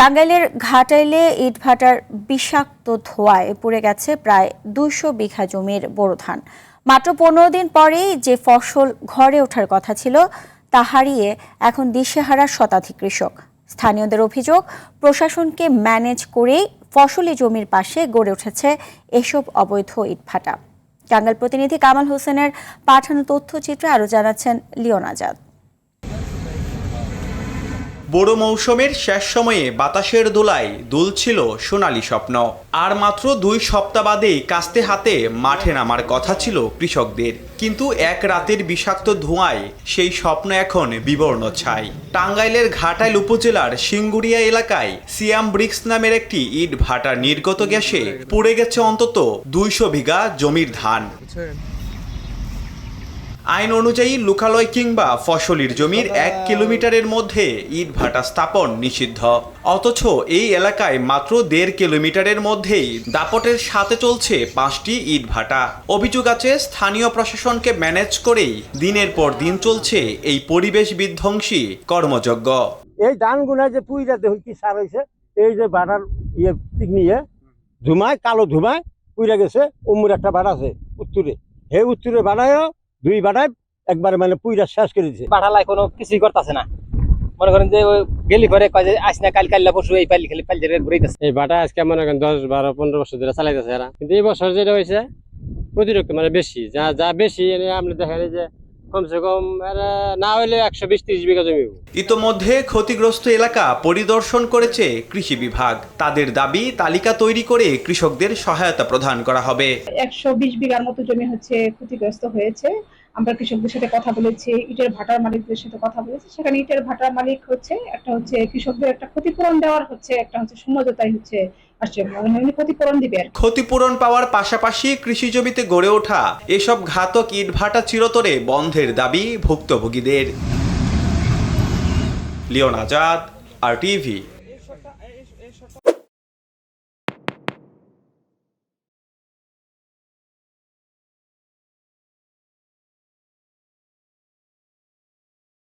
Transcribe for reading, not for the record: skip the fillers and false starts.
টাঙ্গাইলের ঘাটাইলে ইটভাটার বিষাক্ত ধোঁয়ায় পুড়ে গেছে প্রায় ২০০ বিঘা জমির বোরো ধান। মাত্র ১৫ দিন পরেই যে ফসল ঘরে ওঠার কথা ছিল তা হারিয়ে এখন দিশেহারা শতাধিক কৃষক। স্থানীয়দের অভিযোগ, প্রশাসনকে ম্যানেজ করেই ফসলি জমির পাশে গড়ে উঠেছে এসব অবৈধ ইটভাটা। টাঙ্গাইল প্রতিনিধি কামাল হোসেনের পাঠানো তথ্যচিত্রে আরও জানাচ্ছেন লিওন আজাদ। বড় মৌসুমের শেষ সময়ে বাতাসের দোলায় দুলছিল সোনালী স্বপ্ন। আর মাত্র ২ সপ্তাহ বাদেই কাস্তে হাতে মাঠে নামার কথা ছিল কৃষকদের, কিন্তু এক রাতের বিষাক্ত ধোঁয়ায় সেই স্বপ্ন এখন বিবর্ণ ছাই। টাঙ্গাইলের ঘাটাইল উপজেলার সিঙ্গুরিয়া এলাকায় সিয়াম ব্রিক্স নামের একটি ইট ভাটার নির্গত গ্যাসে পুড়ে গেছে অন্তত ২০০ বিঘা জমির ধান। আইন অনুযায়ী লোকালয় কিংবা ফসলির জমির ১ কিলোমিটারের মধ্যে ইটভাটা স্থাপন নিষিদ্ধ। অথচ এই এলাকায় মাত্র ১.৫ কিলোমিটারের মধ্যেই দাপটের সাথে চলছে ৫টি ইটভাটা। অভিযোগ আছে, স্থানীয় প্রশাসনকে ম্যানেজ করেই দিনের পর দিন চলছে এই পরিবেশ বিধ্বংসী কর্মযজ্ঞ। এই ধানগুনা যে পুইরা দেখুন কি সার হয়েছে, এই যে ভাটার নিয়ে ধুমায় কালো ধুমায় পুইরা গেছে। অমুর একটা ভাড়া আছে উত্তরে, হে উত্তরে বানায় ২ বাটায় একবারে মানে পুইরা শেষ করে দিছে। পাঠালাই কোনো কিছুই করতেছে না, মনে করেন যে গেলি ঘরে কয় যে আস না কাল পরশু এই পাইলি খালি পাইল ঘুরাইতেছে। এই ভাটা আজকে মনে করেন ১০, ১২, ১৫ বছর ধরে চালাইতেছে এরা, কিন্তু এই বছর যেটা হয়েছে অতিরিক্ত মানে বেশি, যা বেশি আপনি দেখেন যে কমসে কম না হইলে ১২০-৩০ বিঘা জমি। ইতোমধ্যে ক্ষতিগ্রস্ত এলাকা পরিদর্শন করেছে কৃষি বিভাগ। তাদের দাবি, তালিকা তৈরি করে কৃষকদের সহায়তা প্রদান করা হবে। ১২০ বিঘার মতো জমি ক্ষতিগ্রস্ত হয়েছে। আমরা কৃষকদের সাথে কথা বলেছি, ইটের ভাটার মালিকদের সাথে কথা বলেছি। সেখানে ইটের ভাটার মালিক একটা হচ্ছে কৃষকদের একটা ক্ষতিপূরণ দেওয়ার একটা সমঝোতায় আসছে, ক্ষতিপূরণ দিবে। ক্ষতিপূরণ পাওয়ার পাশাপাশি কৃষি জমিতে গড়ে ওঠা এসব ঘাতক ইটভাটা চিরতরে বন্ধের দাবি ভুক্তভোগীদের। লিওন আজাদ, RTV।